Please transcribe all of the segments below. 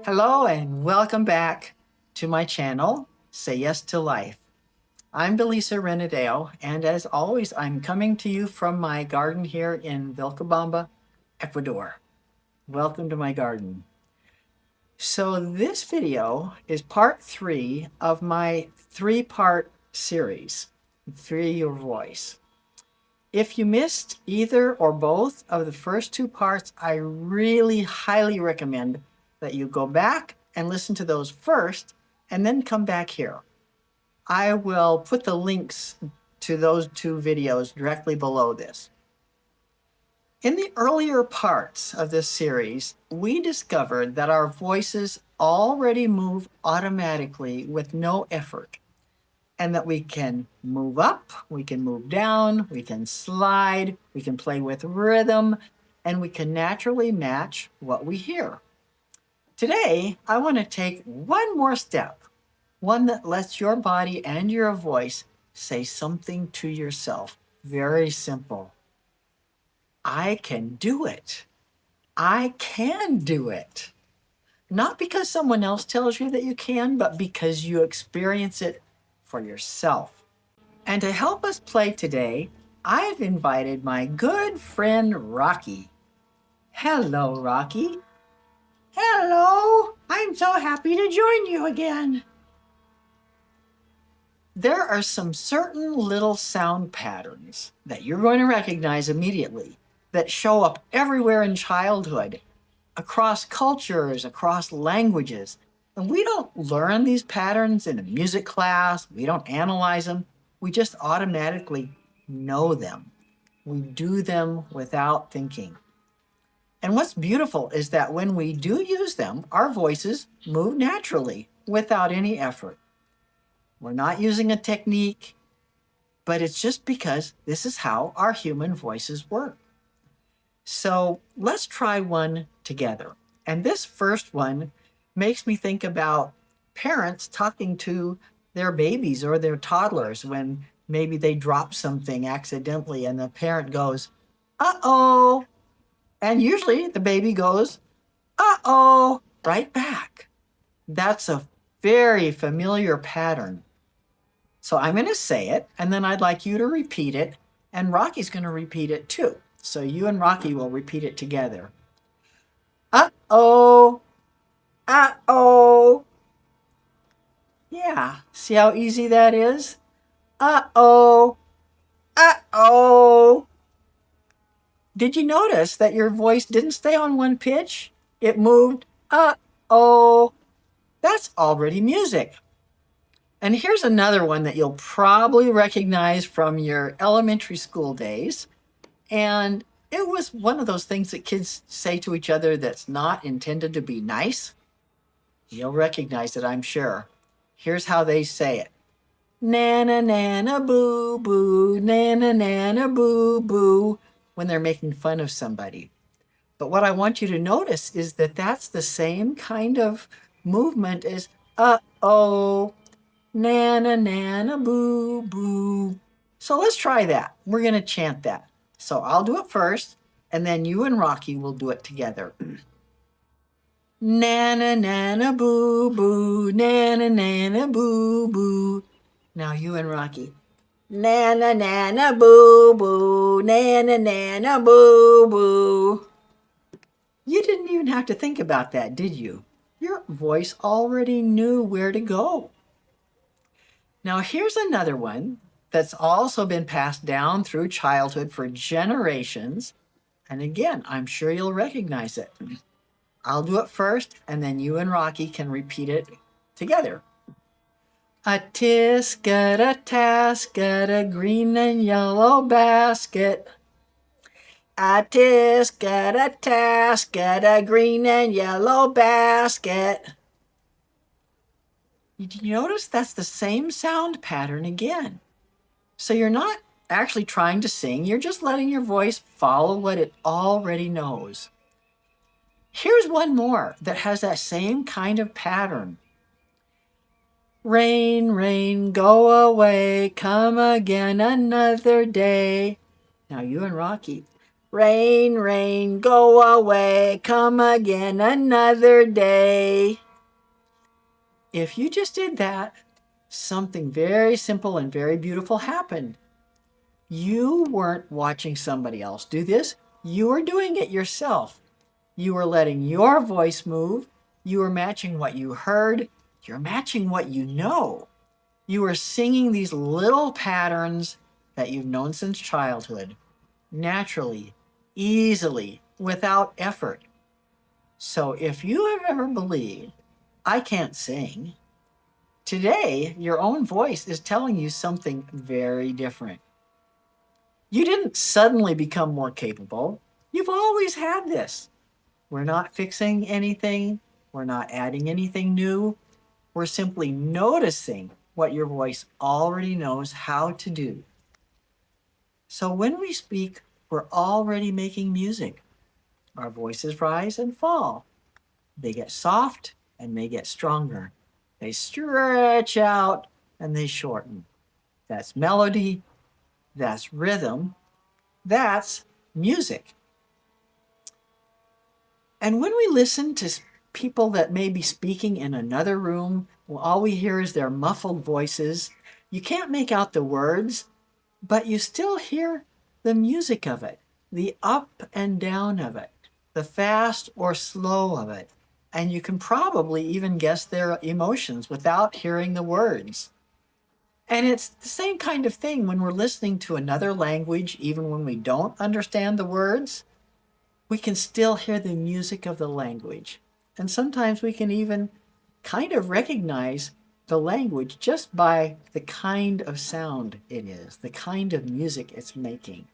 Hello and welcome back to my channel, Say Yes to Life. I'm Delisa Renideo, and as always, I'm coming to you from my garden here in Vilcabamba, Ecuador. Welcome to my garden. So this video is part 3 of my 3-part series, Free Your Voice. If you missed either or both of the first 2 parts, I really highly recommend that you go back and listen to those first and then come back here. I will put the links to those 2 videos directly below this. In the earlier parts of this series, we discovered that our voices already move automatically with no effort, and that we can move up, we can move down, we can slide, we can play with rhythm, and we can naturally match what we hear. Today, I want to take one more step, one that lets your body and your voice say something to yourself. Very simple. I can do it. I can do it. Not because someone else tells you that you can, but because you experience it for yourself. And to help us play today, I've invited my good friend Rocky. Hello, Rocky. Hello. I'm so happy to join you again. There are some certain little sound patterns that you're going to recognize immediately that show up everywhere in childhood, across cultures, across languages. And we don't learn these patterns in a music class. We don't analyze them. We just automatically know them. We do them without thinking. And what's beautiful is that when we do use them, our voices move naturally without any effort. We're not using a technique, but it's just because this is how our human voices work. So let's try one together. And this first one makes me think about parents talking to their babies or their toddlers when maybe they drop something accidentally and the parent goes, uh-oh. And usually the baby goes, uh-oh, right back. That's a very familiar pattern. So I'm going to say it, and then I'd like you to repeat it, and Rocky's going to repeat it too. So you and Rocky will repeat it together. Uh-oh, uh-oh. Yeah, see how easy that is? Uh-oh, uh-oh. Did you notice that your voice didn't stay on one pitch? It moved, uh-oh. That's already music. And here's another one that you'll probably recognize from your elementary school days. And it was one of those things that kids say to each other that's not intended to be nice. You'll recognize it, I'm sure. Here's how they say it. Nana, nana, boo, boo, nana, nana, boo, boo, when they're making fun of somebody. But what I want you to notice is that that's the same kind of movement as uh-oh, nana, nana, boo, boo. So let's try that. We're going to chant that. So I'll do it first, and then you and Rocky will do it together. Nana, nana, boo, boo, nana, nana, boo, boo. Now you and Rocky. Nana, nana, boo, boo, nana, nana, boo, boo. You didn't even have to think about that, did you? Your voice already knew where to go. Now here's another one that's also been passed down through childhood for generations. And again, I'm sure you'll recognize it. I'll do it first, and then you and Rocky can repeat it together. A tisket, a tasket, a green and yellow basket. A tisket, a tasket, a green and yellow basket. Did you notice that's the same sound pattern again? So you're not actually trying to sing, you're just letting your voice follow what it already knows. Here's one more that has that same kind of pattern. Rain, rain, go away, come again another day. Now you and Rocky. Rain, rain, go away, come again another day. If you just did that, something very simple and very beautiful happened. You weren't watching somebody else do this. You were doing it yourself. You were letting your voice move. You were matching what you heard. You're matching what you know. You were singing these little patterns that you've known since childhood, naturally, easily, without effort. So if you have ever believed, I can't sing, today your own voice is telling you something very different. You didn't suddenly become more capable. You've always had this. We're not fixing anything. We're not adding anything new. We're simply noticing what your voice already knows how to do. So when we speak, we're already making music. Our voices rise and fall. They get soft and they get stronger. They stretch out and they shorten. That's melody. That's rhythm. That's music. And when we listen to people that may be speaking in another room, well, all we hear is their muffled voices. You can't make out the words, but you still hear the music of it, the up and down of it, the fast or slow of it. And you can probably even guess their emotions without hearing the words. And it's the same kind of thing when we're listening to another language, even when we don't understand the words, we can still hear the music of the language. And sometimes we can even kind of recognize the language just by the kind of sound it is, the kind of music it's making.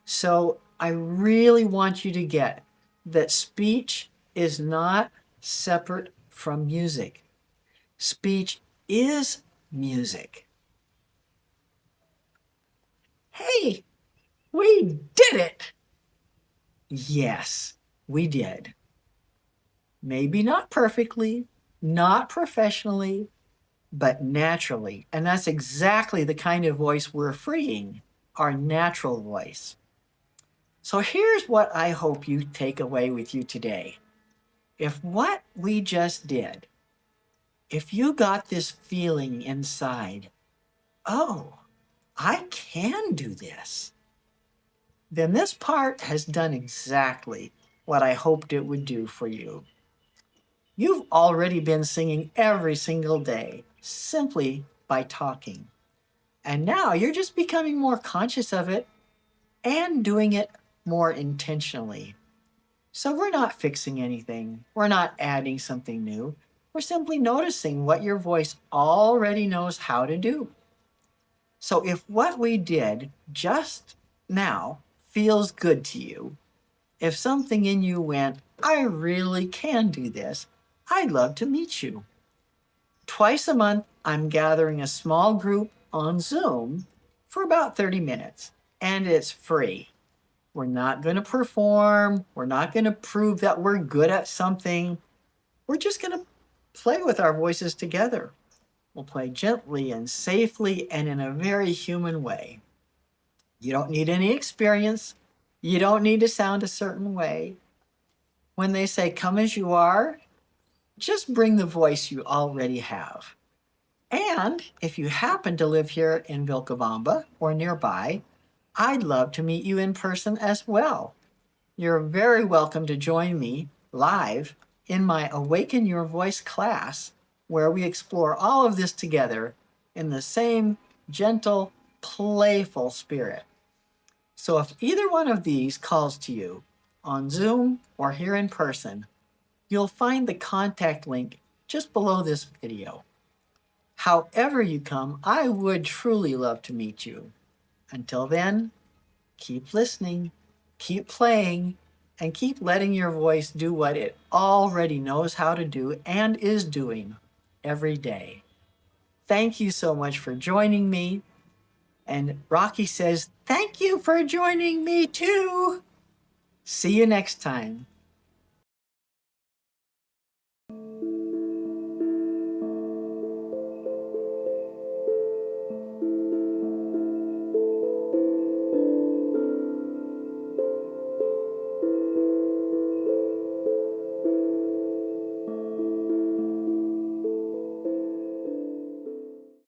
So I really want you to get that speech is not separate from music. Speech is music. Hey, we did it! Yes, we did. Maybe not perfectly, not professionally, but naturally. And that's exactly the kind of voice we're freeing, our natural voice. So here's what I hope you take away with you today. If what we just did, if you got this feeling inside, oh, I can do this, then this part has done exactly what I hoped it would do for you. You've already been singing every single day, simply by talking. And now you're just becoming more conscious of it and doing it more intentionally. So we're not fixing anything. We're not adding something new. We're simply noticing what your voice already knows how to do. So if what we did just now feels good to you, if something in you went, I really can do this, I'd love to meet you. Twice a month, I'm gathering a small group on Zoom for about 30 minutes, and it's free. We're not going to perform. We're not going to prove that we're good at something. We're just going to play with our voices together. We'll play gently and safely and in a very human way. You don't need any experience. You don't need to sound a certain way. When they say, come as you are, just bring the voice you already have. And if you happen to live here in Vilcabamba or nearby, I'd love to meet you in person as well. You're very welcome to join me live in my Awaken Your Voice class, where we explore all of this together in the same gentle, playful spirit. So if either one of these calls to you on Zoom or here in person, you'll find the contact link just below this video. However you come, I would truly love to meet you. Until then, keep listening, keep playing, and keep letting your voice do what it already knows how to do and is doing every day. Thank you so much for joining me. And Rocky says, thank you for joining me too. See you next time.